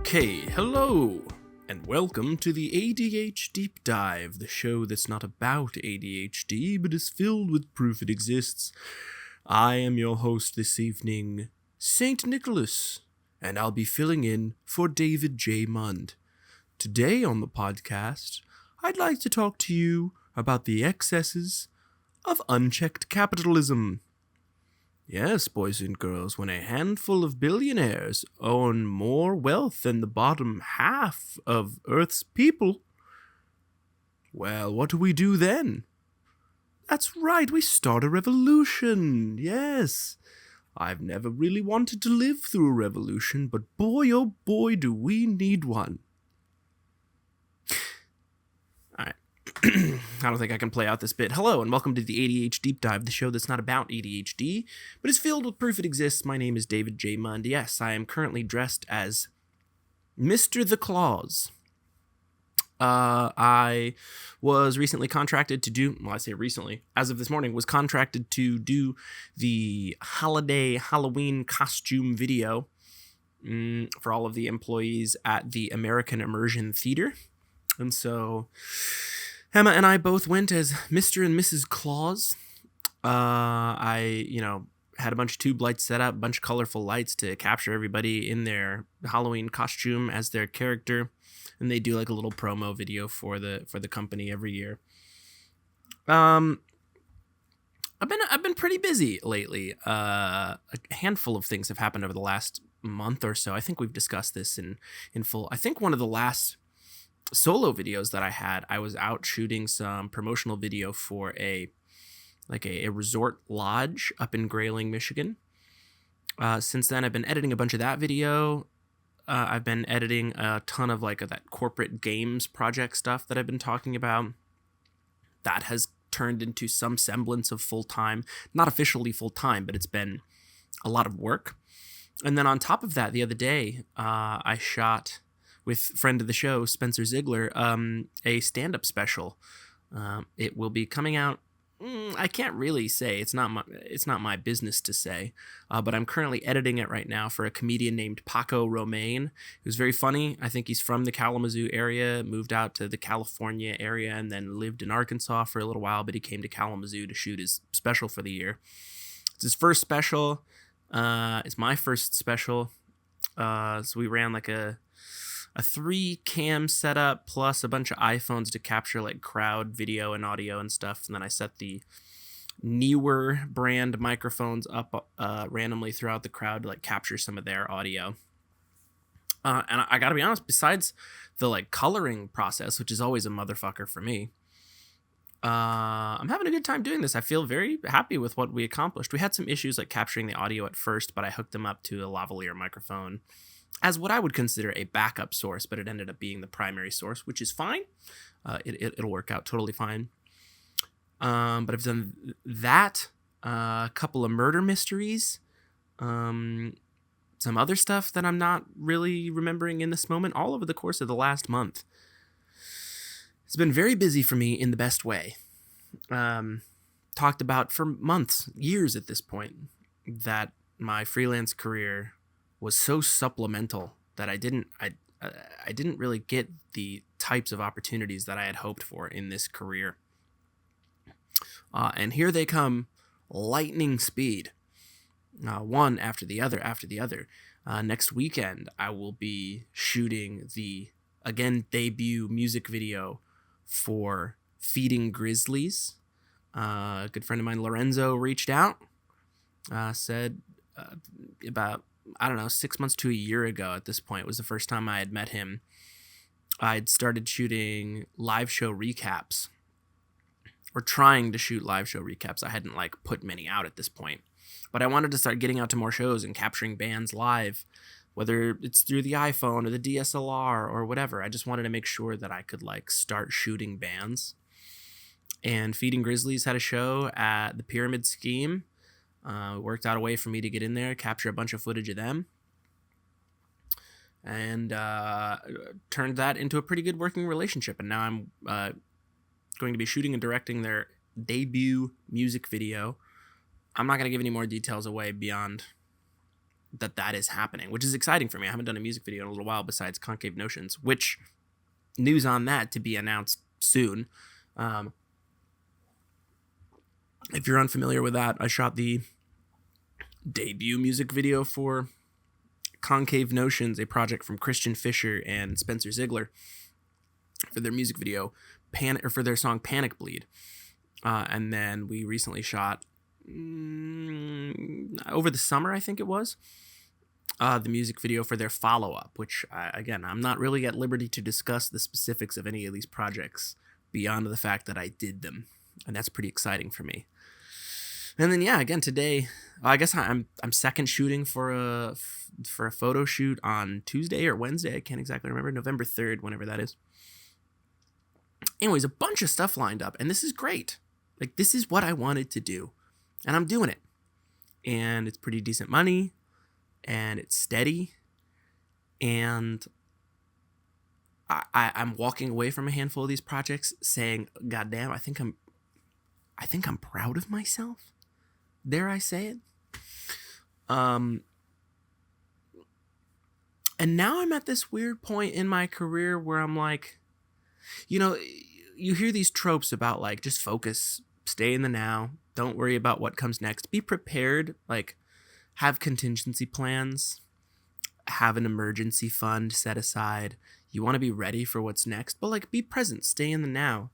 Okay, hello, and welcome to the A.D.H.Deep-Dive, the show that's not about ADHD, but is filled with proof it exists. I am your host this evening, St. Nicholas, and I'll be filling in for David J. Mund. Today on the podcast, I'd like to talk to you about the excesses of unchecked capitalism. Yes, boys and girls, when a handful of billionaires own more wealth than the bottom half of Earth's people, well, what do we do then? That's right, we start a revolution, yes. I've never really wanted to live through a revolution, but boy, oh boy, do we need one. Alright. I don't think I can play out this bit. Hello, and welcome to the A.D.H.Deep-Dive, the show that's not about ADHD, but is filled with proof it exists. My name is David J. Mund. Yes, I am currently dressed as Mr. the Claus. I was recently contracted to do, well, I say recently, as of this morning, was contracted to do the holiday Halloween costume video for all of the employees at the American Immersion Theater. And so Emma and I both went as Mr. and Mrs. Claus. I had a bunch of tube lights set up, a bunch of colorful lights to capture everybody in their Halloween costume as their character. And they do like a little promo video for the company every year. I've been pretty busy lately. A handful of things have happened over the last month or so. I think we've discussed this in full. I think one of the last solo videos that I was out shooting some promotional video for a resort lodge up in Grayling, Michigan. Since then, I've been editing a bunch of that video. I've been editing a ton of that corporate games project stuff that I've been talking about. That has turned into some semblance of full-time, not officially full-time, but it's been a lot of work. And then on top of that, the other day, I shot with friend of the show, Spencer Ziegler, a stand-up special. It will be coming out. I can't really say. It's not my business to say. But I'm currently editing it right now for a comedian named Paco Romaine, who's very funny. I think he's from the Kalamazoo area, moved out to the California area, and then lived in Arkansas for a little while, but he came to Kalamazoo to shoot his special for the year. It's his first special. It's my first special. So we ran a 3-cam setup plus a bunch of iPhones to capture crowd video and audio and stuff. And then I set the Newer brand microphones up randomly throughout the crowd to capture some of their audio. And I gotta be honest, besides the coloring process, which is always a motherfucker for me, I'm having a good time doing this. I feel very happy with what we accomplished. We had some issues capturing the audio at first, but I hooked them up to a lavalier microphone as what I would consider a backup source, but it ended up being the primary source, which is fine. It'll work out totally fine. But I've done that, a couple of murder mysteries, some other stuff that I'm not really remembering in this moment, all over the course of the last month. It's been very busy for me in the best way. Talked about for months, years at this point, that my freelance career was so supplemental that I didn't really get the types of opportunities that I had hoped for in this career. And here they come, lightning speed, one after the other. Next weekend, I will be shooting the, again, debut music video for Feeding Grizzlies. A good friend of mine, Lorenzo, reached out, said about 6 months to a year ago at this point was the first time I had met him. I'd started shooting live show recaps, or trying to shoot live show recaps. I hadn't put many out at this point, but I wanted to start getting out to more shows and capturing bands live, whether it's through the iPhone or the DSLR or whatever. I just wanted to make sure that I could start shooting bands. And Feeding Grizzlies had a show at the Pyramid Scheme. Worked out a way for me to get in there, capture a bunch of footage of them, and turned that into a pretty good working relationship. And now I'm going to be shooting and directing their debut music video. I'm not going to give any more details away beyond that is happening, which is exciting for me. I haven't done a music video in a little while besides Concave Notions, which news on that to be announced soon. If you're unfamiliar with that, I shot the debut music video for Concave Notions, a project from Christian Fisher and Spencer Ziegler, for their music video for their song Panic Bleed. And then we recently shot over the summer, I think it was, the music video for their follow-up, which again, I'm not really at liberty to discuss the specifics of any of these projects beyond the fact that I did them, and that's pretty exciting for me. And then again today, I guess I'm second shooting for a photo shoot on Tuesday or Wednesday. I can't exactly remember. November 3rd, whenever that is. Anyways, a bunch of stuff lined up, and this is great. Like, this is what I wanted to do, and I'm doing it. And it's pretty decent money, and it's steady, and I'm walking away from a handful of these projects saying, God damn, I think I'm proud of myself. Dare I say it? And now I'm at this weird point in my career where I'm like, you hear these tropes about like, just focus, stay in the now, don't worry about what comes next, be prepared, like have contingency plans, have an emergency fund set aside. You want to be ready for what's next, but like be present, stay in the now.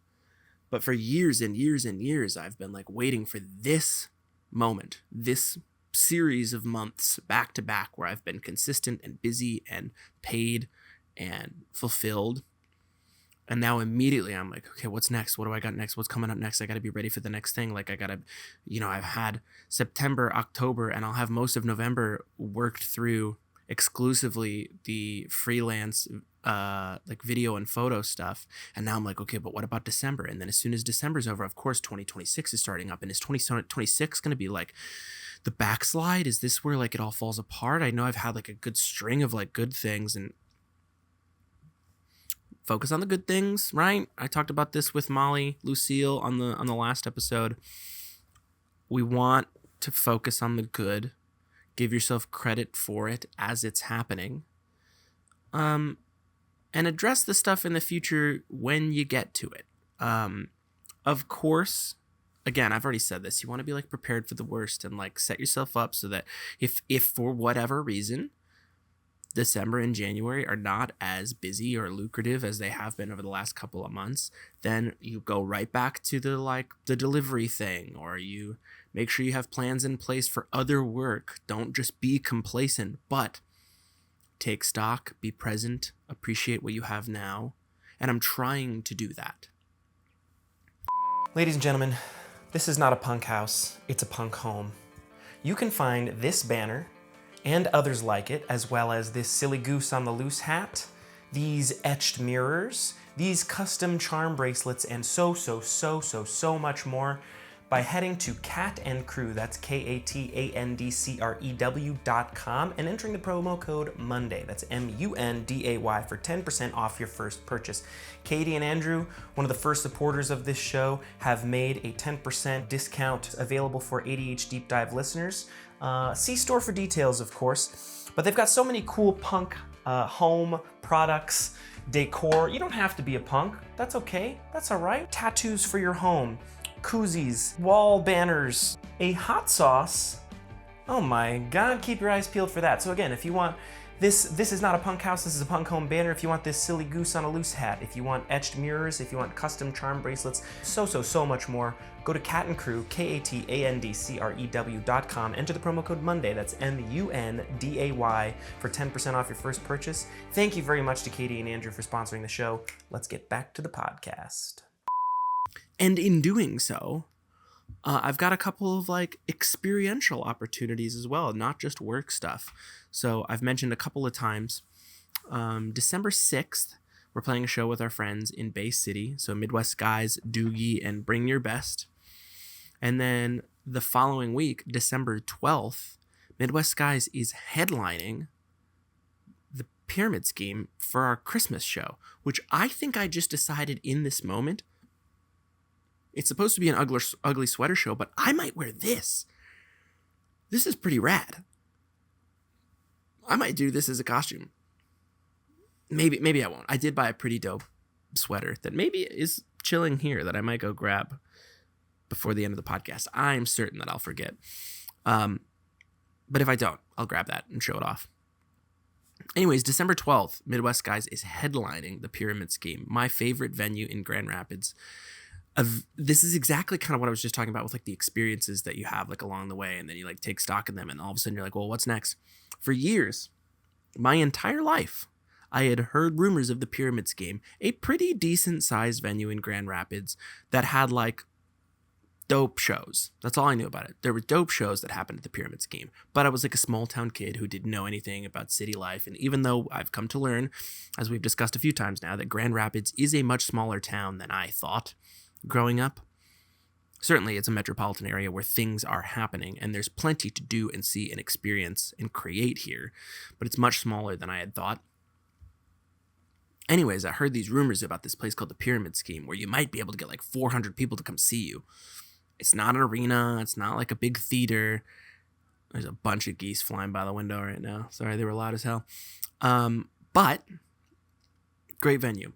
But for years and years and years, I've been like waiting for this moment, this series of months back to back where I've been consistent and busy and paid and fulfilled. And now immediately I'm like, okay, what's next? What do I got next? What's coming up next? I got to be ready for the next thing. Like I got to, I've had September, October, and I'll have most of November worked through exclusively the freelance like video and photo stuff. And now I'm like, okay, but what about December? And then as soon as December's over, of course, 2026 is starting up. And is 2026 going to be like the backslide? Is this where like it all falls apart? I know I've had like a good string of like good things, and focus on the good things, right? I talked about this with Molly Lucille on the last episode. We want to focus on the good. Give yourself credit for it as it's happening. And address the stuff in the future when you get to it. Of course, again, I've already said this. You want to be like prepared for the worst and like set yourself up so that if for whatever reason December and January are not as busy or lucrative as they have been over the last couple of months, then you go right back to the delivery thing, or you make sure you have plans in place for other work. Don't just be complacent, but take stock, be present, appreciate what you have now. And I'm trying to do that. Ladies and gentlemen, this is not a punk house, it's a punk home. You can find this banner and others like it, as well as this silly goose on the loose hat, these etched mirrors, these custom charm bracelets, and so much more by heading to Cat and Crew, that's KATANDCREW.com, and entering the promo code Monday, that's MUNDAY, for 10% off your first purchase. Katie and Andrew, one of the first supporters of this show, have made a 10% discount available for A.D.H.Deep-Dive listeners. See store for details, of course, but they've got so many cool punk home products, decor. You don't have to be a punk. That's okay. That's all right. Tattoos for your home, koozies, wall banners, a hot sauce. Oh my God, keep your eyes peeled for that. So again, if you want this is not a punk house, this is a punk home banner. If you want this silly goose on a loose hat, if you want etched mirrors, if you want custom charm bracelets, so much more, go to Cat and Crew, KATANDCREW.com, enter the promo code Monday, that's MUNDAY, for 10% off your first purchase. Thank you very much to Katie and Andrew for sponsoring the show. Let's get back to the podcast. And in doing so, I've got a couple of like experiential opportunities as well, not just work stuff. So I've mentioned a couple of times, December 6th, we're playing a show with our friends in Bay City. So Midwest Guys, Doogie, and Bring Your Best. And then the following week, December 12th, Midwest Guys is headlining the Pyramid Scheme for our Christmas show, which I think I just decided in this moment. It's supposed to be an ugly sweater show, but I might wear this. This is pretty rad. I might do this as a costume. Maybe I won't. I did buy a pretty dope sweater that maybe is chilling here that I might go grab before the end of the podcast. I'm certain that I'll forget. But if I don't, I'll grab that and show it off. Anyways, December 12th, Midwest Guys is headlining the Pyramid Scheme, my favorite venue in Grand Rapids. This is exactly kind of what I was just talking about with like the experiences that you have like along the way, and then you like take stock in them, and all of a sudden you're like, well, what's next? For years, my entire life, I had heard rumors of the Pyramid Scheme, a pretty decent sized venue in Grand Rapids that had like dope shows. That's all I knew about it. There were dope shows that happened at the Pyramid Scheme, but I was like a small town kid who didn't know anything about city life. And even though I've come to learn, as we've discussed a few times now, that Grand Rapids is a much smaller town than I thought growing up. Certainly, it's a metropolitan area where things are happening, and there's plenty to do and see and experience and create here, but it's much smaller than I had thought. Anyways, I heard these rumors about this place called the Pyramid Scheme, where you might be able to get like 400 people to come see you. It's not an arena. It's not like a big theater. There's a bunch of geese flying by the window right now. Sorry, they were loud as hell. But great venue.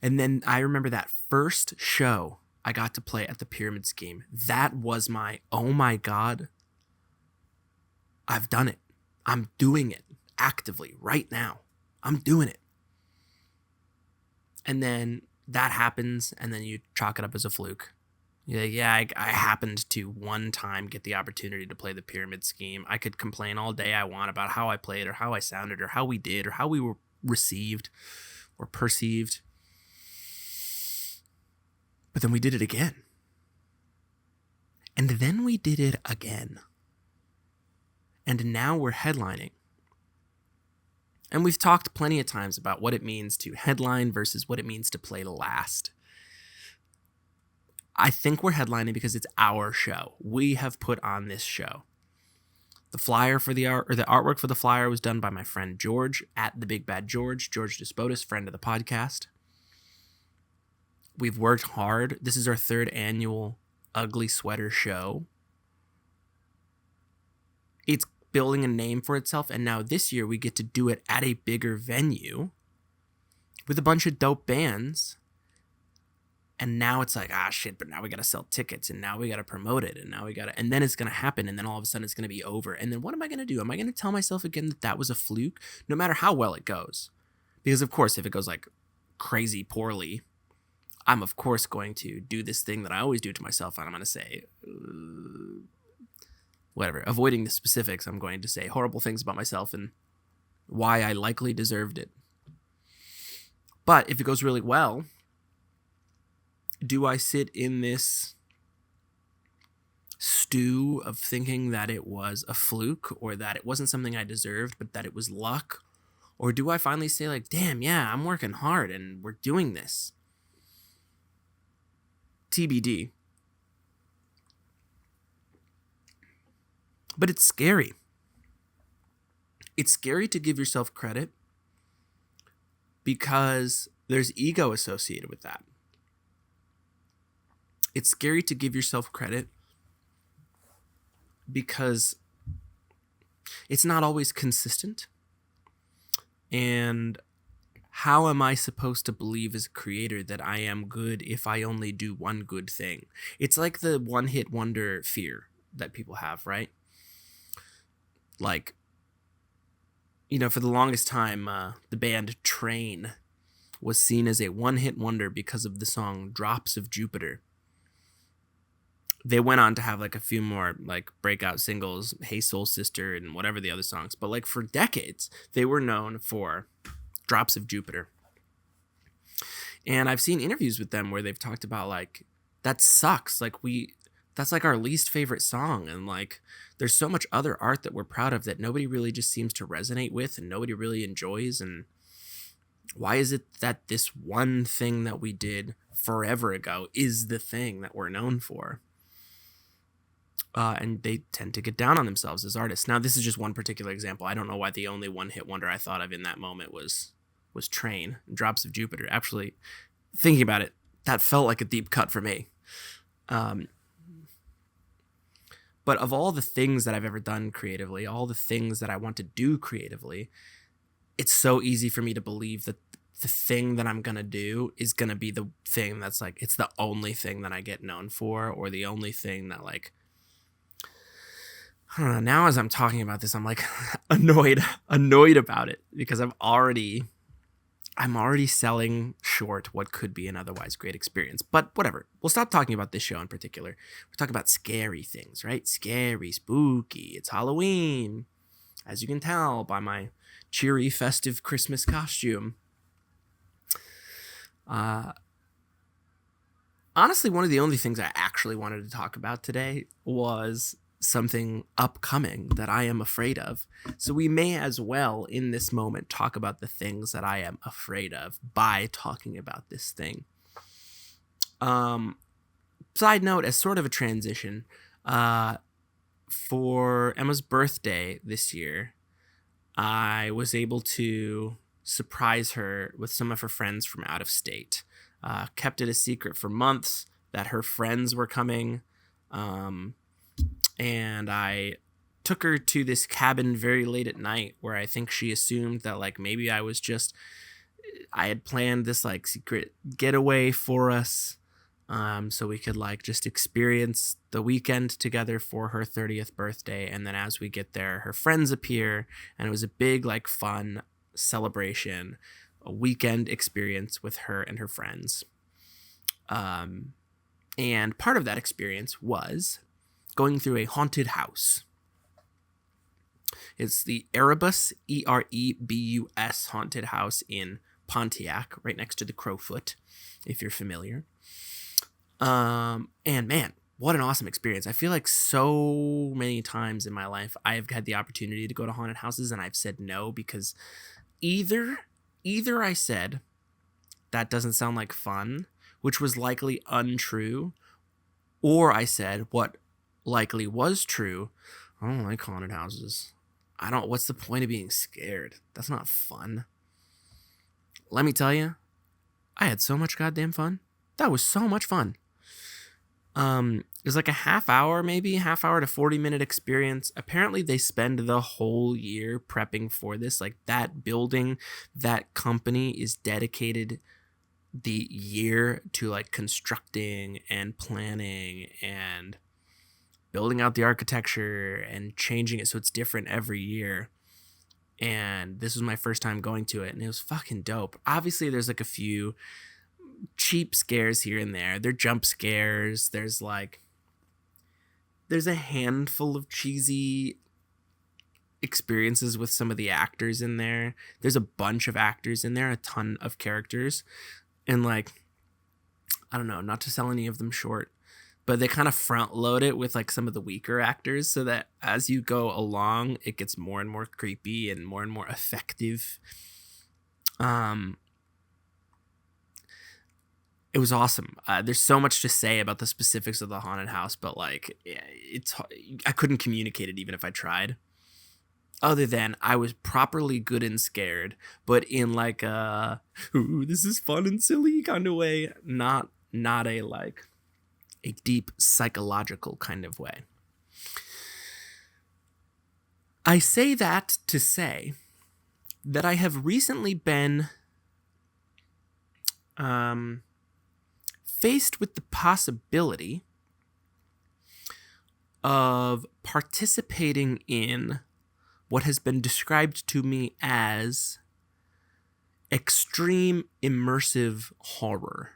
And then I remember that first show I got to play at the Pyramid Scheme. That was my, oh my God, I've done it. I'm doing it actively right now. I'm doing it. And then that happens, and then you chalk it up as a fluke. Yeah, I happened to one time get the opportunity to play the Pyramid Scheme. I could complain all day I want about how I played or how I sounded or how we did or how we were received or perceived. But then we did it again. And then we did it again. And now we're headlining. And we've talked plenty of times about what it means to headline versus what it means to play last. I think we're headlining because it's our show. We have put on this show. The flyer for the art, or the artwork for the flyer, was done by my friend George at the Big Bad George Despotis, friend of the podcast. We've worked hard. This is our 3rd annual Ugly Sweater show. It's building a name for itself, and now this year we get to do it at a bigger venue with a bunch of dope bands. And now it's like, shit, but now we got to sell tickets, and now we got to promote it, and now we got to, and then it's going to happen, and then all of a sudden it's going to be over. And then what am I going to do? Am I going to tell myself again that that was a fluke, no matter how well it goes? Because of course, if it goes like crazy poorly, I'm of course going to do this thing that I always do to myself, and I'm going to say, whatever, avoiding the specifics, I'm going to say horrible things about myself and why I likely deserved it. But if it goes really well, do I sit in this stew of thinking that it was a fluke or that it wasn't something I deserved, but that it was luck? Or do I finally say like, damn, yeah, I'm working hard and we're doing this? TBD. But it's scary. It's scary to give yourself credit because there's ego associated with that. It's scary to give yourself credit because it's not always consistent. And how am I supposed to believe as a creator that I am good if I only do one good thing? It's like the one-hit wonder fear that people have, right? Like, you know, for the longest time, the band Train was seen as a one-hit wonder because of the song Drops of Jupiter. They went on to have like a few more like breakout singles, Hey Soul Sister and whatever the other songs. But like for decades, they were known for Drops of Jupiter. And I've seen interviews with them where they've talked about like, that sucks. Like that's like our least favorite song. And like, there's so much other art that we're proud of that nobody really just seems to resonate with and nobody really enjoys. And why is it that this one thing that we did forever ago is the thing that we're known for? And they tend to get down on themselves as artists. Now, this is just one particular example. I don't know why the only one-hit wonder I thought of in that moment was Train, Drops of Jupiter. Actually, thinking about it, that felt like a deep cut for me. But of all the things that I've ever done creatively, all the things that I want to do creatively, it's so easy for me to believe that the thing that I'm going to do is going to be the thing that's like, it's the only thing that I get known for, or the only thing that like, I don't know. Now as I'm talking about this, I'm like annoyed about it because I'm already selling short what could be an otherwise great experience. But whatever. We'll stop talking about this show in particular. We're talking about scary things, right? Scary, spooky. It's Halloween, as you can tell by my cheery, festive Christmas costume. Honestly, one of the only things I actually wanted to talk about today was something upcoming that I am afraid of. So we may as well, in this moment, talk about the things that I am afraid of by talking about this thing. Side note, as sort of a transition, for Emma's birthday this year, I was able to surprise her with some of her friends from out of state. Kept it a secret for months that her friends were coming. And I took her to this cabin very late at night where I think she assumed that like maybe I had planned this like secret getaway for us. So we could like just experience the weekend together for her 30th birthday. And then as we get there, her friends appear, and it was a big like fun celebration, a weekend experience with her and her friends. And part of that experience was going through a haunted house. It's the Erebus, Erebus haunted house in Pontiac, right next to the Crowfoot, if you're familiar. And man, what an awesome experience. I feel like so many times in my life I've had the opportunity to go to haunted houses and I've said no because either I said that doesn't sound like fun, which was likely untrue, or I said what likely was true, I don't like haunted houses. What's the point of being scared? That's not fun. Let me tell you, I had so much goddamn fun. That was so much fun. It was like a half hour to 40-minute experience. Apparently they spend the whole year prepping for this. Like that building, that company is dedicated the year to like constructing and planning and building out the architecture and changing it so it's different every year. And this was my first time going to it, and it was fucking dope. Obviously, there's like a few cheap scares here and there. They're jump scares. There's a handful of cheesy experiences with some of the actors in there. There's a bunch of actors in there, a ton of characters. And like, I don't know, not to sell any of them short, but they kind of front load it with like some of the weaker actors so that as you go along, it gets more and more creepy and more effective. It was awesome. There's so much to say about the specifics of the haunted house, but like I couldn't communicate it even if I tried. Other than I was properly good and scared, but in like a ooh, this is fun and silly kind of way, not a like a deep psychological kind of way. I say that to say that I have recently been faced with the possibility of participating in what has been described to me as extreme immersive horror.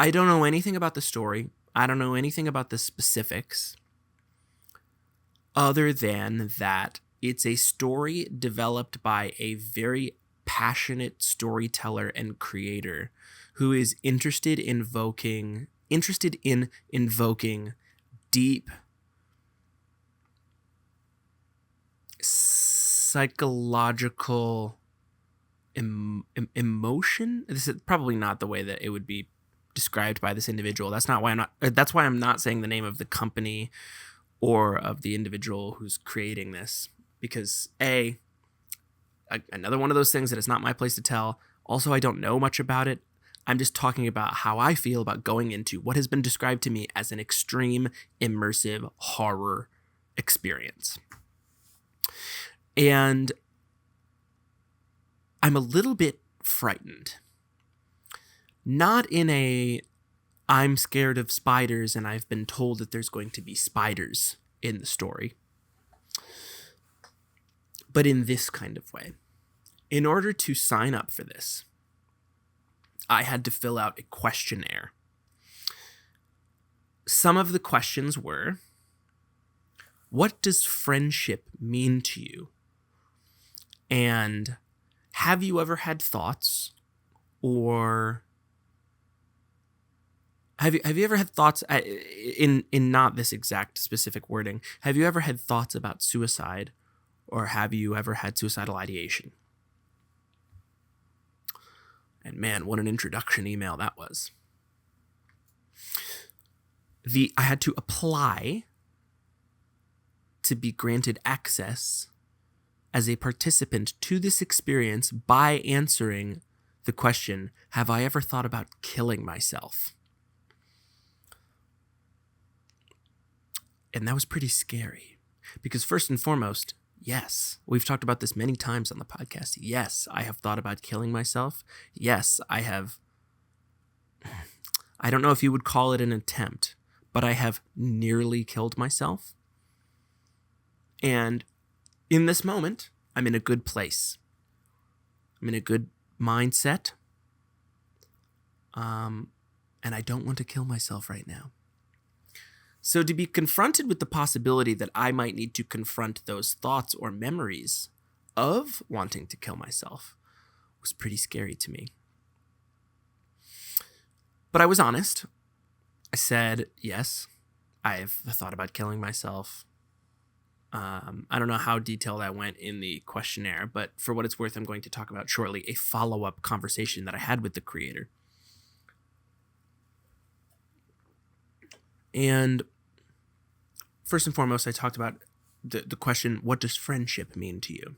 I don't know anything about the story. I don't know anything about the specifics other than that it's a story developed by a very passionate storyteller and creator who is interested in invoking deep psychological emotion. This is probably not the way that it would be described by this individual. That's why I'm not saying the name of the company or of the individual who's creating this, because another one of those things that it's not my place to tell. Also, I don't know much about it. I'm just talking about how I feel about going into what has been described to me as an extreme immersive horror experience. And I'm a little bit frightened. Not in a I'm scared of spiders and I've been told that there's going to be spiders in the story, but in this kind of way. In order to sign up for this, I had to fill out a questionnaire. Some of the questions were, what does friendship mean to you? And have you ever had thoughts, or have you ever had thoughts in not this exact specific wording? Have you ever had thoughts about suicide, or have you ever had suicidal ideation? And man, what an introduction email that was. I had to apply to be granted access as a participant to this experience by answering the question, have I ever thought about killing myself? And that was pretty scary because first and foremost, yes, we've talked about this many times on the podcast. Yes, I have thought about killing myself. Yes, I have. I don't know if you would call it an attempt, but I have nearly killed myself. And in this moment, I'm in a good place. I'm in a good mindset. And I don't want to kill myself right now. So to be confronted with the possibility that I might need to confront those thoughts or memories of wanting to kill myself was pretty scary to me. But I was honest. I said, yes, I've thought about killing myself. I don't know how detailed I went in the questionnaire, but for what it's worth, I'm going to talk about shortly a follow-up conversation that I had with the creator. And first and foremost, I talked about the question, what does friendship mean to you?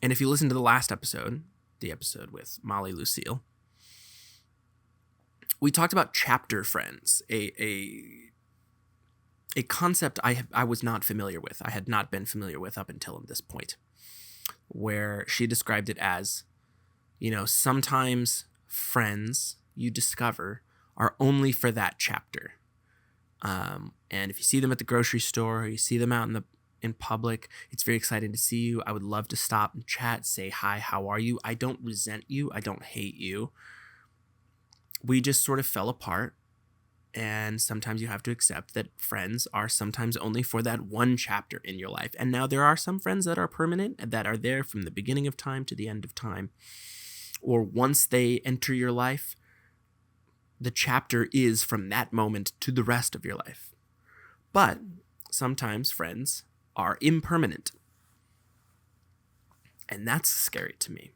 And if you listen to the last episode, the episode with Molly Lucille, we talked about chapter friends, a concept I was not familiar with. I had not been familiar with up until this point, where she described it as, sometimes friends you discover are only for that chapter. And if you see them at the grocery store, or you see them out in public, it's very exciting to see you. I would love to stop and chat, say hi, how are you? I don't resent you. I don't hate you. We just sort of fell apart. And sometimes you have to accept that friends are sometimes only for that one chapter in your life. And now there are some friends that are permanent and that are there from the beginning of time to the end of time. Or once they enter your life, the chapter is from that moment to the rest of your life. But sometimes friends are impermanent. And that's scary to me.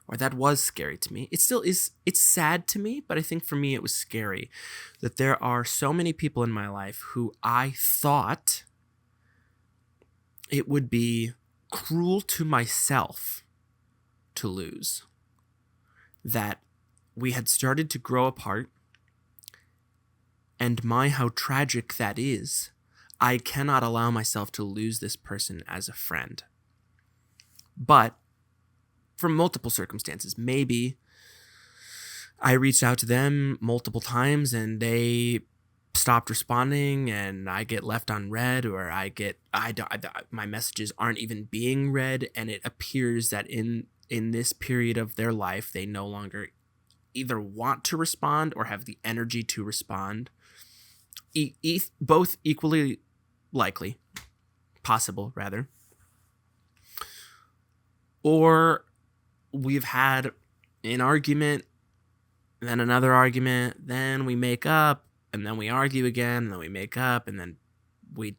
Or that was scary to me. It still is. It's sad to me, but I think for me it was scary that there are so many people in my life who I thought it would be cruel to myself to lose. That we had started to grow apart, and how tragic that is. I cannot allow myself to lose this person as a friend. But from multiple circumstances, maybe I reached out to them multiple times and they stopped responding, and I get left unread, or my messages aren't even being read, and it appears that in this period of their life, they no longer either want to respond or have the energy to respond. Both equally likely, possible rather. Or we've had an argument, then another argument, then we make up, and then we argue again, and then we make up, and then we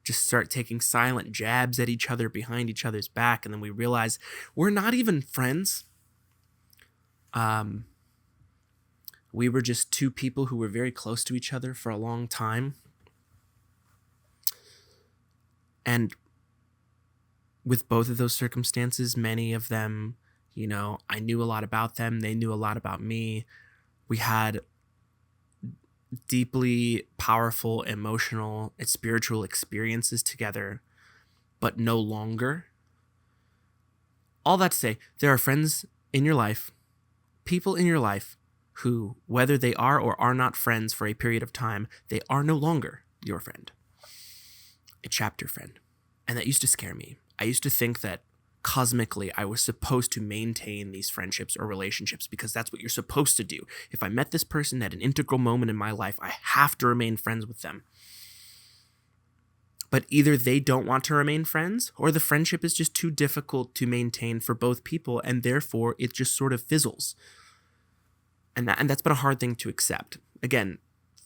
just start taking silent jabs at each other behind each other's back, and then we realize we're not even friends. We were just two people who were very close to each other for a long time. And with both of those circumstances, many of them, I knew a lot about them. They knew a lot about me. We had deeply powerful emotional and spiritual experiences together, but no longer. All that to say, there are friends in your life, people in your life who, whether they are or are not friends for a period of time, they are no longer your friend. A chapter friend. And that used to scare me. I used to think that cosmically I was supposed to maintain these friendships or relationships because that's what you're supposed to do. If I met this person at an integral moment in my life, I have to remain friends with them. But either they don't want to remain friends, or the friendship is just too difficult to maintain for both people, and therefore it just sort of fizzles. And that's been a hard thing to accept. Again,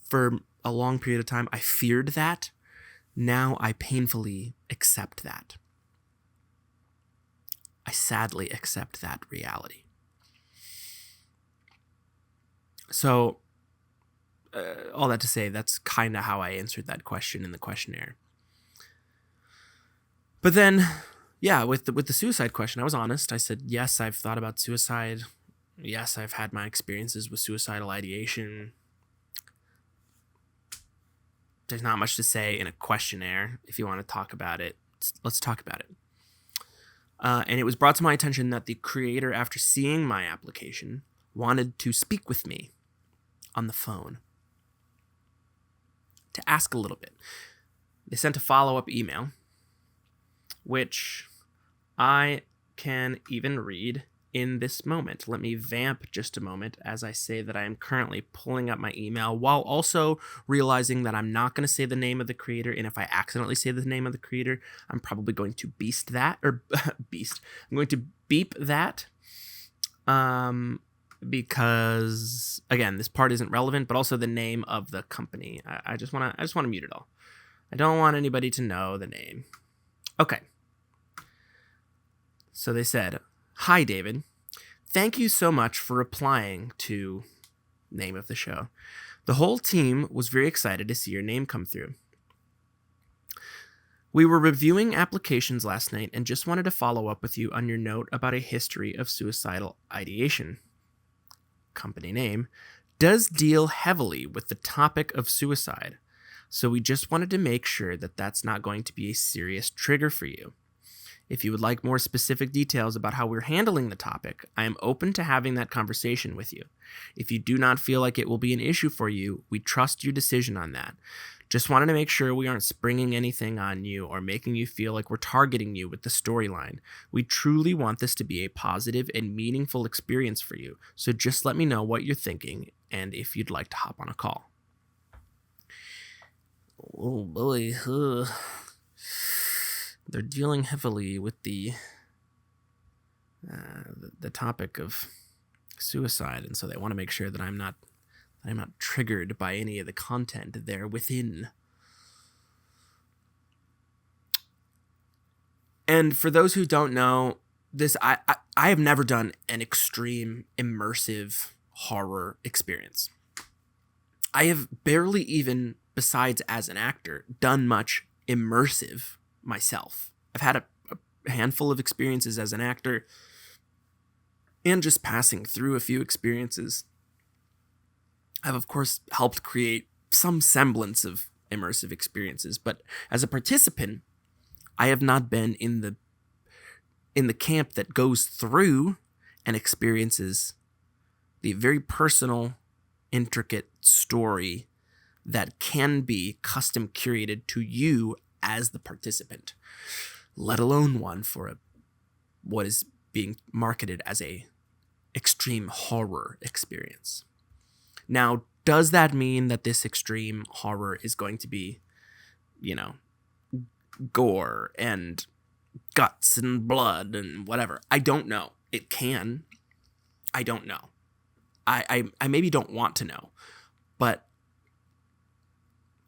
for a long period of time, I feared that. Now I painfully accept that. I sadly accept that reality. So, all that to say, that's kind of how I answered that question in the questionnaire. But then, yeah, with the suicide question, I was honest. I said, yes, I've thought about suicide. Yes, I've had my experiences with suicidal ideation. There's not much to say in a questionnaire. If you want to talk about it, let's talk about it. And it was brought to my attention that the creator, after seeing my application, wanted to speak with me on the phone to ask a little bit. They sent a follow-up email, which I can even read in this moment. Let me vamp just a moment as I say that I am currently pulling up my email while also realizing that I'm not going to say the name of the creator. And if I accidentally say the name of the creator, I'm probably going to I'm going to beep that. Because again, this part isn't relevant, but also the name of the company. I just want to mute it all. I don't want anybody to know the name. Okay. So they said, "Hi, David. Thank you so much for replying to name of the show. The whole team was very excited to see your name come through. We were reviewing applications last night and just wanted to follow up with you on your note about a history of suicidal ideation. Company name does deal heavily with the topic of suicide, so we just wanted to make sure that that's not going to be a serious trigger for you. If you would like more specific details about how we're handling the topic, I am open to having that conversation with you. If you do not feel like it will be an issue for you, we trust your decision on that. Just wanted to make sure we aren't springing anything on you or making you feel like we're targeting you with the storyline. We truly want this to be a positive and meaningful experience for you, so just let me know what you're thinking and if you'd like to hop on a call." Oh boy, they're dealing heavily with the topic of suicide, and so they want to make sure that I'm not triggered by any of the content there within. And for those who don't know, this I have never done an extreme immersive horror experience. I have barely even, besides as an actor, done much immersive myself. I've had a handful of experiences as an actor and just passing through a few experiences. I've, of course, helped create some semblance of immersive experiences, but as a participant, I have not been in the camp that goes through and experiences the very personal, intricate story that can be custom curated to you as the participant, let alone one for what is being marketed as a extreme horror experience. Now, does that mean that this extreme horror is going to be, gore and guts and blood and whatever? I don't know. It can. I don't know. I maybe don't want to know, but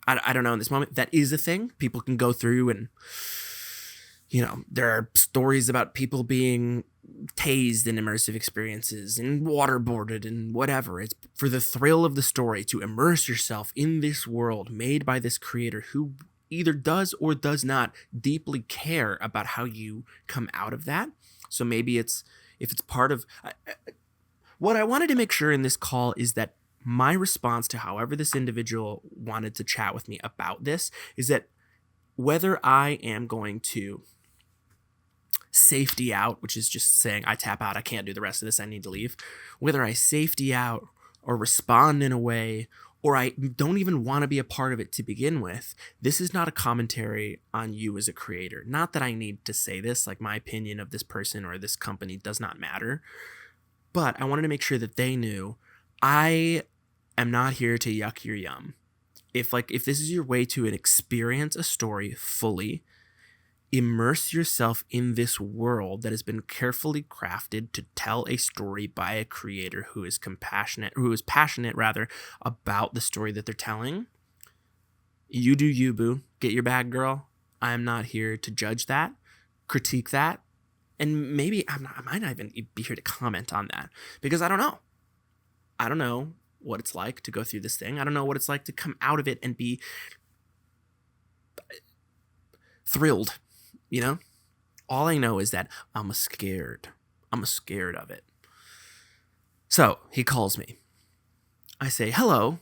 I don't know in this moment. That is a thing. People can go through and, there are stories about people being tased in immersive experiences and waterboarded and whatever. It's for the thrill of the story to immerse yourself in this world made by this creator who either does or does not deeply care about how you come out of that. So maybe it's if it's part of what I wanted to make sure in this call is that my response to however this individual wanted to chat with me about this is that whether I am going to safety out, which is just saying I tap out, I can't do the rest of this, I need to leave, whether I safety out or respond in a way, or I don't even want to be a part of it to begin with, this is not a commentary on you as a creator. Not that I need to say this, like my opinion of this person or this company does not matter, but I wanted to make sure that they knew I am not here to yuck your yum. If this is your way to experience a story fully, immerse yourself in this world that has been carefully crafted to tell a story by a creator who is passionate about the story that they're telling. You do you, boo. Get your bag, girl. I am not here to judge that, critique that, and maybe I might not even be here to comment on that because I don't know. I don't know what it's like to go through this thing. I don't know what it's like to come out of it and be thrilled, you know? All I know is that I'm scared. I'm scared of it. So he calls me. I say, hello.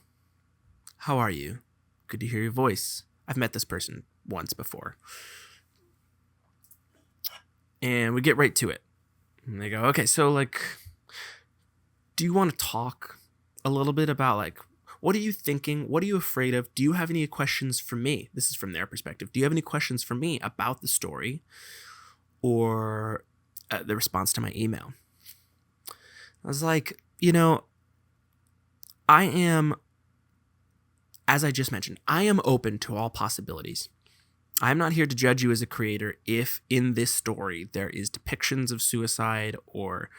How are you? Good to hear your voice. I've met this person once before. And we get right to it. And they go, okay, so do you want to talk a little bit about what are you thinking? What are you afraid of? Do you have any questions for me? This is from their perspective. Do you have any questions for me about the story or the response to my email? I was like, I am, as I just mentioned, I am open to all possibilities. I'm not here to judge you as a creator if in this story there is depictions of suicide or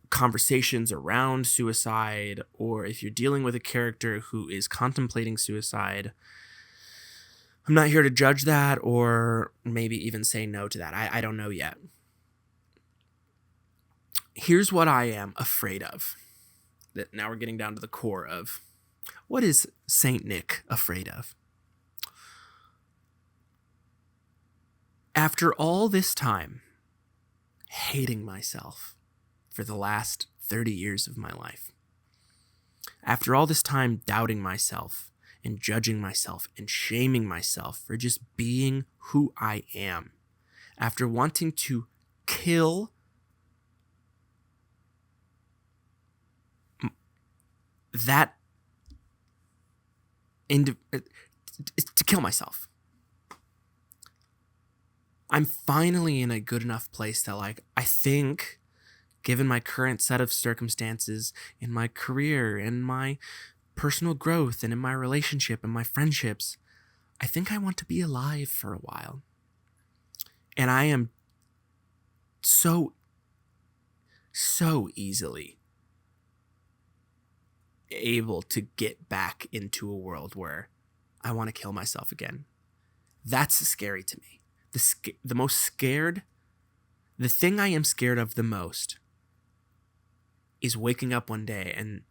conversations around suicide, or if you're dealing with a character who is contemplating suicide. I'm not here to judge that or maybe even say no to that. I don't know yet. Here's what I am afraid of. That now we're getting down to the core of what is Saint Nick afraid of? After all this time hating myself for the last 30 years of my life, after all this time doubting myself and judging myself and shaming myself for just being who I am, after wanting to kill that to kill myself, I'm finally in a good enough place that I think, given my current set of circumstances in my career and my personal growth and in my relationship and my friendships, I think I want to be alive for a while. And I am so easily able to get back into a world where I want to kill myself again. That's scary to me. The thing I am scared of the most is waking up one day and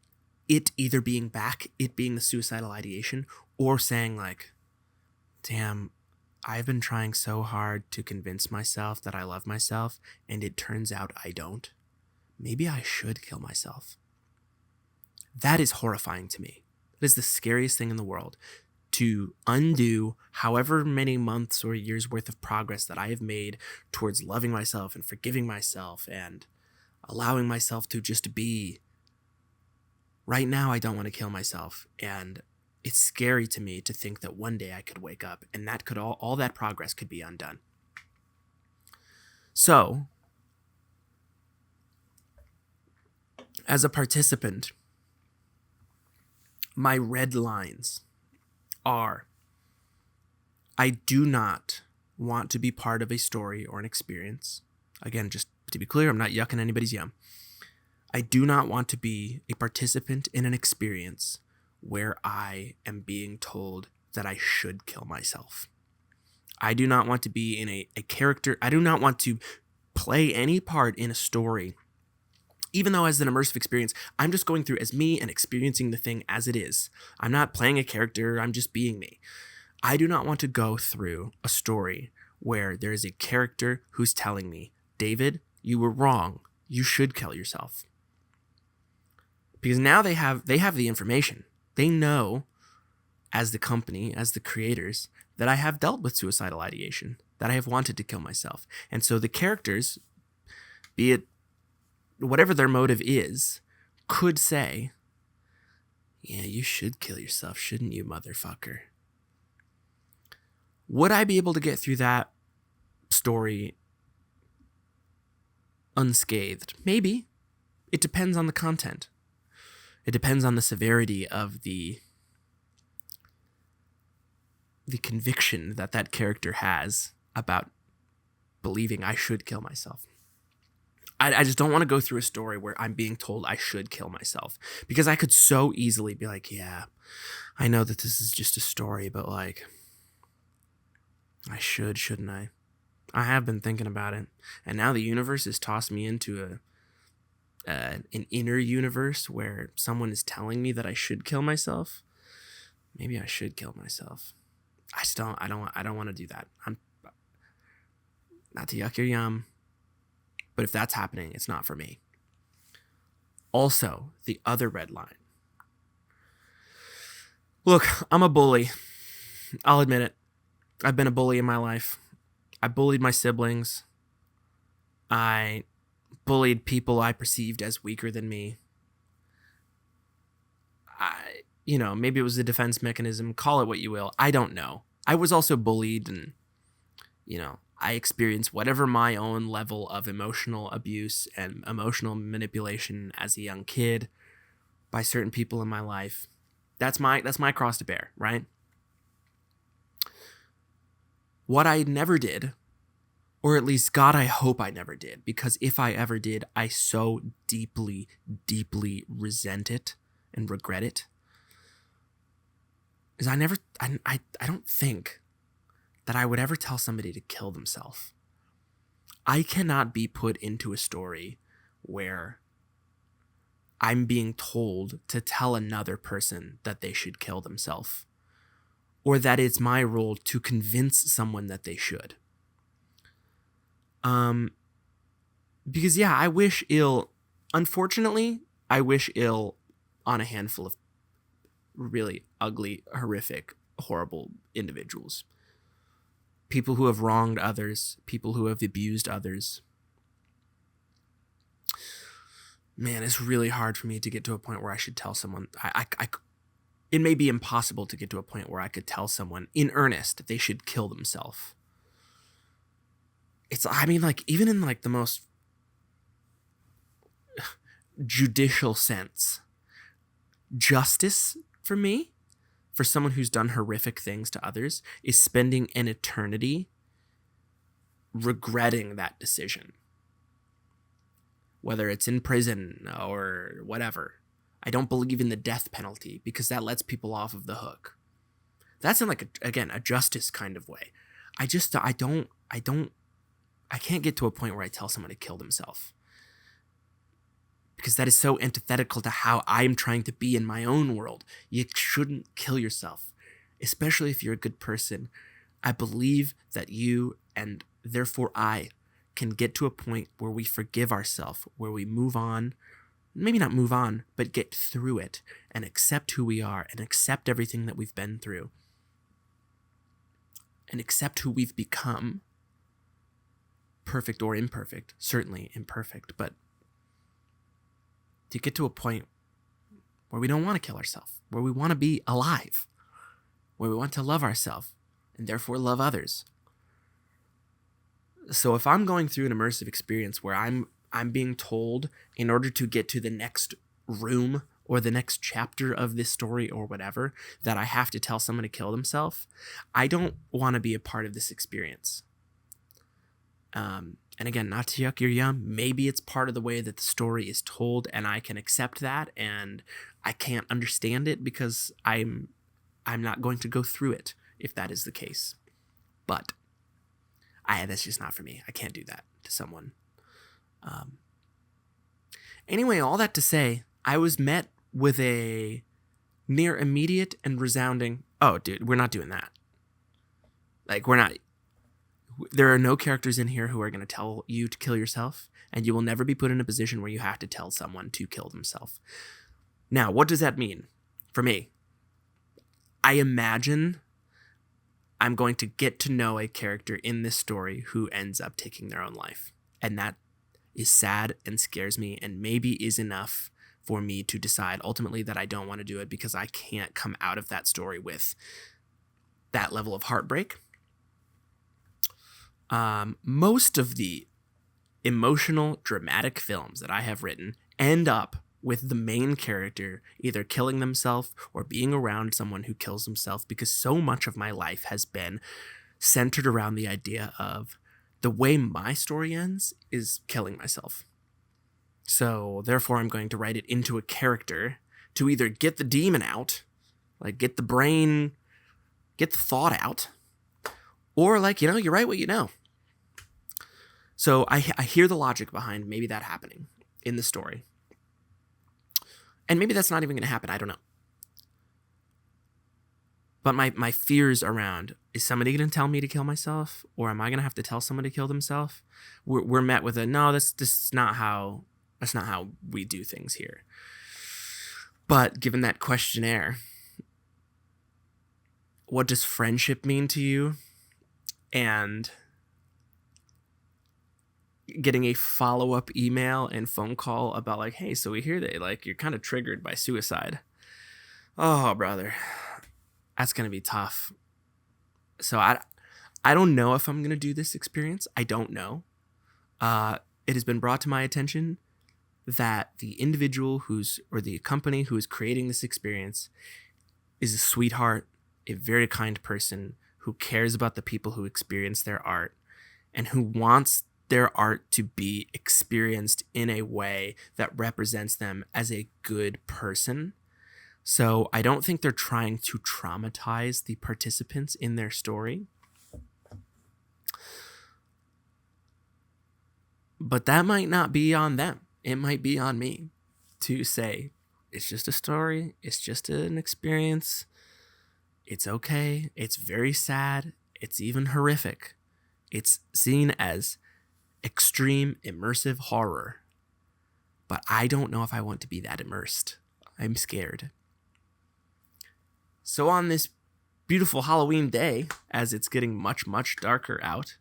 it either being back, it being the suicidal ideation, or saying damn, I've been trying so hard to convince myself that I love myself and it turns out I don't. Maybe I should kill myself. That is horrifying to me. That is the scariest thing in the world. To undo however many months or years worth of progress that I have made towards loving myself and forgiving myself and allowing myself to just be. Right now, I don't want to kill myself. And it's scary to me to think that one day I could wake up and that could all that progress could be undone. So, as a participant, my red lines are: I do not want to be part of a story or an experience. Again, just to be clear, I'm not yucking anybody's yum. I do not want to be a participant in an experience where I am being told that I should kill myself. I do not want to be in a character. I do not want to play any part in a story. Even though as an immersive experience, I'm just going through as me and experiencing the thing as it is. I'm not playing a character, I'm just being me. I do not want to go through a story where there is a character who's telling me, David, you were wrong. you should kill yourself. Because now they have the information. They know, as the company, as the creators, that I have dealt with suicidal ideation, that I have wanted to kill myself. And so the characters, be it whatever their motive is, could say, yeah, you should kill yourself, shouldn't you, motherfucker? Would I be able to get through that story unscathed? Maybe. It depends on the content. It depends on the severity of the conviction that character has about believing I should kill myself. I just don't want to go through a story where I'm being told I should kill myself, because I could so easily be like, yeah, I know that this is just a story, but like, I shouldn't I? I have been thinking about it, and now the universe has tossed me into an inner universe where someone is telling me that I should kill myself. Maybe I should kill myself. I don't want to do that. I'm not to yuck your yum, but if that's happening, it's not for me. Also, the other red line. Look, I'm a bully. I'll admit it. I've been a bully in my life. I bullied my siblings. I bullied people I perceived as weaker than me. Maybe it was a defense mechanism. Call it what you will. I don't know. I was also bullied, and, I experienced whatever my own level of emotional abuse and emotional manipulation as a young kid by certain people in my life. That's my cross to bear, right? What I never did, or at least, God, I hope I never did, because if I ever did, I so deeply, deeply resent it and regret it, is I don't think that I would ever tell somebody to kill themselves. I cannot be put into a story where I'm being told to tell another person that they should kill themselves, or that it's my role to convince someone that they should. Because yeah, I wish ill. Unfortunately, I wish ill on a handful of really ugly, horrific, horrible individuals. People who have wronged others, people who have abused others. Man, it's really hard for me to get to a point where I should tell someone. It may be impossible to get to a point where I could tell someone in earnest they should kill themselves. Even in the most judicial sense, justice for me, for someone who's done horrific things to others, is spending an eternity regretting that decision. Whether it's in prison or whatever. I don't believe in the death penalty because that lets people off of the hook. That's in a justice kind of way. I can't get to a point where I tell someone to kill themselves, because that is so antithetical to how I'm trying to be in my own world. You shouldn't kill yourself, especially if you're a good person. I believe that you, and therefore I, can get to a point where we forgive ourselves, where we move on, maybe not move on, but get through it and accept who we are and accept everything that we've been through and accept who we've become. Perfect or imperfect, certainly imperfect, but to get to a point where we don't want to kill ourselves, where we want to be alive, where we want to love ourselves and therefore love others. So if I'm going through an immersive experience where I'm being told, in order to get to the next room or the next chapter of this story or whatever, that I have to tell someone to kill themselves, I don't want to be a part of this experience. And again, not to yuck your yum, maybe it's part of the way that the story is told, and I can accept that, and I can't understand it because I'm not going to go through it if that is the case. But that's just not for me. I can't do that to someone. Anyway, all that to say, I was met with a near immediate and resounding, oh, dude, we're not doing that. We're not. There are no characters in here who are going to tell you to kill yourself. and you will never be put in a position where you have to tell someone to kill themselves. Now, what does that mean for me? I imagine I'm going to get to know a character in this story who ends up taking their own life. And that is sad and scares me, and maybe is enough for me to decide ultimately that I don't want to do it, because I can't come out of that story with that level of heartbreak. Most of the emotional, dramatic films that I have written end up with the main character either killing themselves or being around someone who kills himself, because so much of my life has been centered around the idea of the way my story ends is killing myself. So therefore I'm going to write it into a character to either get the demon out, like get the brain, get the thought out, or like, you write what you know. So I hear the logic behind maybe that happening in the story. And maybe that's not even going to happen. I don't know. But my fears around, is somebody going to tell me to kill myself? Or am I going to have to tell someone to kill themselves? We're met with a, no, that's not how we do things here. But given that questionnaire, what does friendship mean to you? And getting a follow-up email and phone call about like, hey, so we hear that like you're kind of triggered by suicide. Oh, brother, that's going to be tough. So I don't know if I'm going to do this experience. I don't know. It has been brought to my attention that the individual or the company who is creating this experience is a sweetheart, a very kind person who cares about the people who experience their art and who wants their art to be experienced in a way that represents them as a good person. So I don't think they're trying to traumatize the participants in their story. But that might not be on them. It might be on me to say, it's just a story. It's just an experience. It's okay. It's very sad. It's even horrific. It's seen as extreme immersive horror, but I don't know if I want to be that immersed. I'm scared. So on this beautiful Halloween day, as it's getting much, much darker out,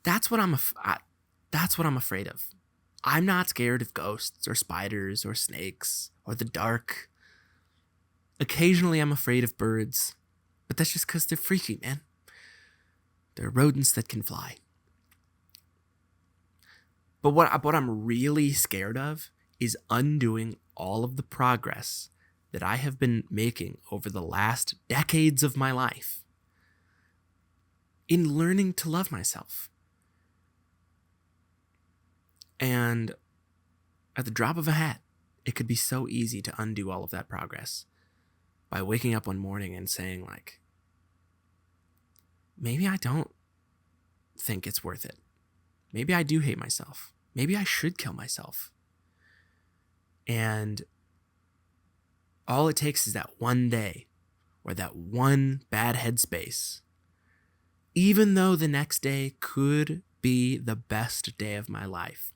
that's what I'm afraid of. I'm not scared of ghosts or spiders or snakes or the dark. Occasionally I'm afraid of birds, but that's just because they're freaky, man. They're rodents that can fly. But what I'm really scared of is undoing all of the progress that I have been making over the last decades of my life in learning to love myself. And at the drop of a hat, it could be so easy to undo all of that progress by waking up one morning and saying like, maybe I don't think it's worth it. Maybe I do hate myself. Maybe I should kill myself. And all it takes is that one day or that one bad headspace, even though the next day could be the best day of my life.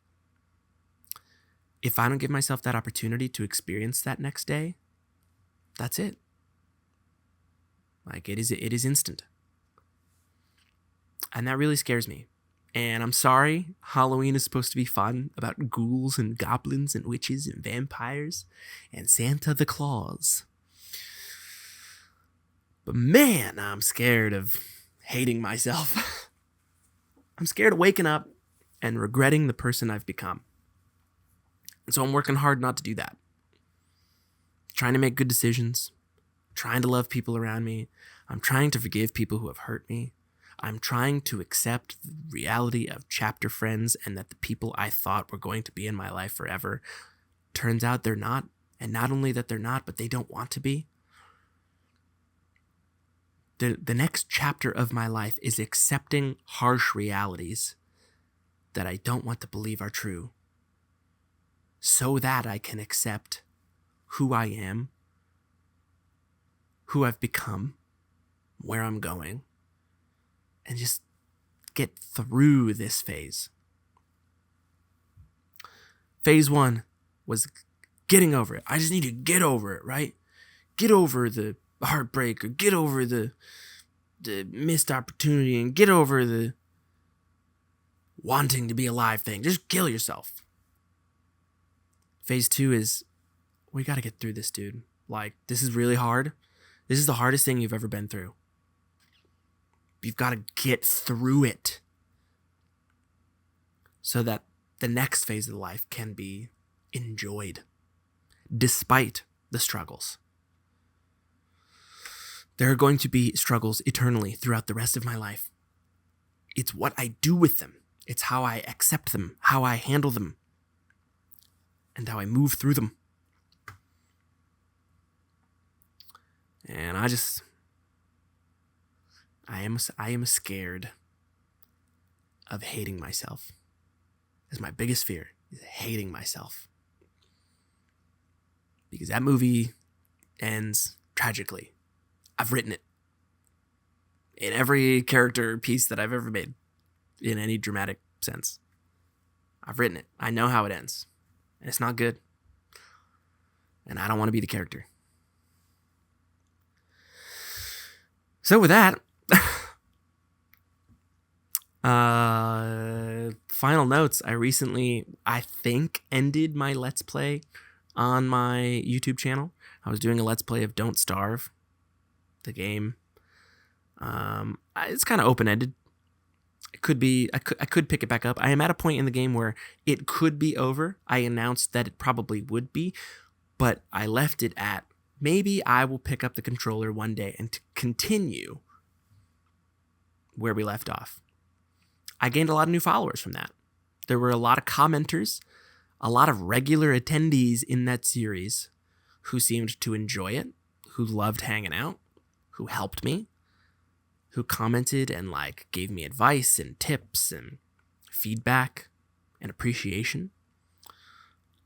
If I don't give myself that opportunity to experience that next day, that's it. Like it is instant. And that really scares me. And I'm sorry, Halloween is supposed to be fun about ghouls and goblins and witches and vampires and Santa the Claus. But man, I'm scared of hating myself. I'm scared of waking up and regretting the person I've become. And so I'm working hard not to do that. Trying to make good decisions. Trying to love people around me. I'm trying to forgive people who have hurt me. I'm trying to accept the reality of chapter friends and that the people I thought were going to be in my life forever, turns out they're not. And not only that they're not, but they don't want to be. The next chapter of my life is accepting harsh realities that I don't want to believe are true, so that I can accept who I am, who I've become, where I'm going, and just get through this phase. Phase 1 was getting over it. I just need to get over it, right? Get over the heartbreak, or get over the missed opportunity, and get over the wanting to be alive thing. Just kill yourself. Phase 2 is, we got to get through this, dude. Like, this is really hard. This is the hardest thing you've ever been through. You've got to get through it so that the next phase of life can be enjoyed despite the struggles. There are going to be struggles eternally throughout the rest of my life. It's what I do with them. It's how I accept them, how I handle them, and how I move through them. And I am scared of hating myself. That's my biggest fear, is hating myself. Because that movie ends tragically. I've written it in every character piece that I've ever made, in any dramatic sense. I've written it. I know how it ends. And it's not good. And I don't want to be the character. So with that, final notes. I recently, I think, ended my Let's Play on my YouTube channel. I was doing a Let's Play of Don't Starve, the game. It's kind of open-ended. It could be, I could pick it back up. I am at a point in the game where it could be over. I announced that it probably would be, but I left it at, maybe I will pick up the controller one day and continue where we left off. I gained a lot of new followers from that. There were a lot of commenters, a lot of regular attendees in that series who seemed to enjoy it, who loved hanging out, who helped me, who commented and gave me advice and tips and feedback and appreciation.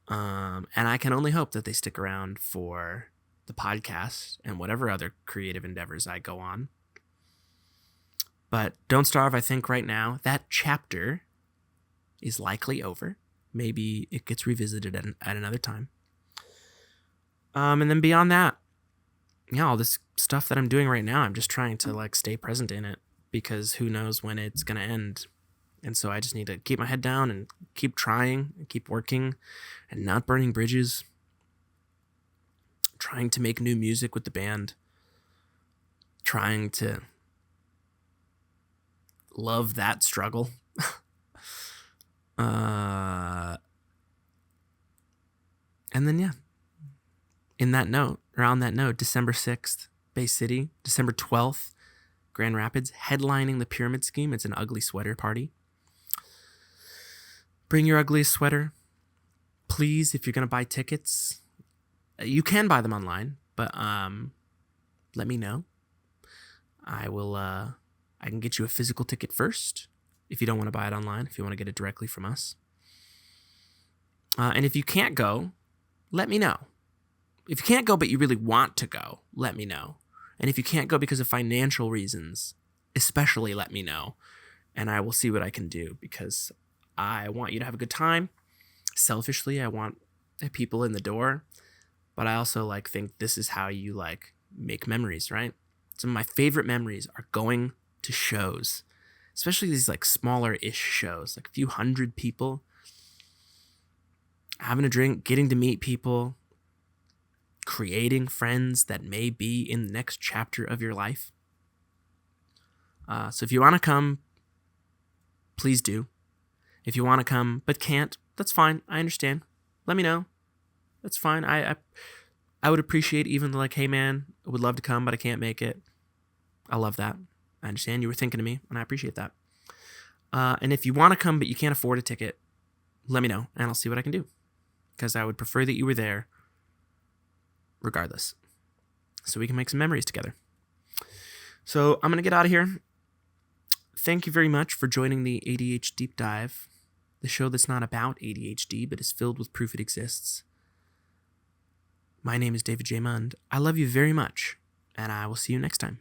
And I can only hope that they stick around for the podcast and whatever other creative endeavors I go on. But Don't Starve, I think right now, that chapter is likely over. Maybe it gets revisited at another time. And then beyond that, all this stuff that I'm doing right now, I'm just trying to stay present in it, because who knows when it's going to end. And so I just need to keep my head down and keep trying and keep working and not burning bridges. Trying to make new music with the band. Trying to love that struggle. And then, on that note, December 6th, Bay City, December 12th, Grand Rapids, headlining the Pyramid Scheme. It's an ugly sweater party. Bring your ugliest sweater. Please, if you're going to buy tickets, you can buy them online, but let me know. I can get you a physical ticket first if you don't want to buy it online, if you want to get it directly from us. And if you can't go, let me know. If you can't go but you really want to go, let me know. And if you can't go because of financial reasons, especially let me know. And I will see what I can do, because I want you to have a good time. Selfishly, I want people in the door. But I also think this is how you make memories, right? Some of my favorite memories are going to shows, especially these smaller-ish shows, a few hundred people, having a drink, getting to meet people, creating friends that may be in the next chapter of your life. So if you want to come, please do. If you want to come but can't, that's fine. I understand. Let me know. That's fine. I would appreciate even hey man, I would love to come, but I can't make it. I love that. I understand you were thinking of me, and I appreciate that. And if you want to come but you can't afford a ticket, let me know, and I'll see what I can do. Because I would prefer that you were there regardless, so we can make some memories together. So I'm going to get out of here. Thank you very much for joining the A.D.H.Deep-Dive, the show that's not about ADHD, but is filled with proof it exists. My name is David J. Mund. I love you very much, and I will see you next time.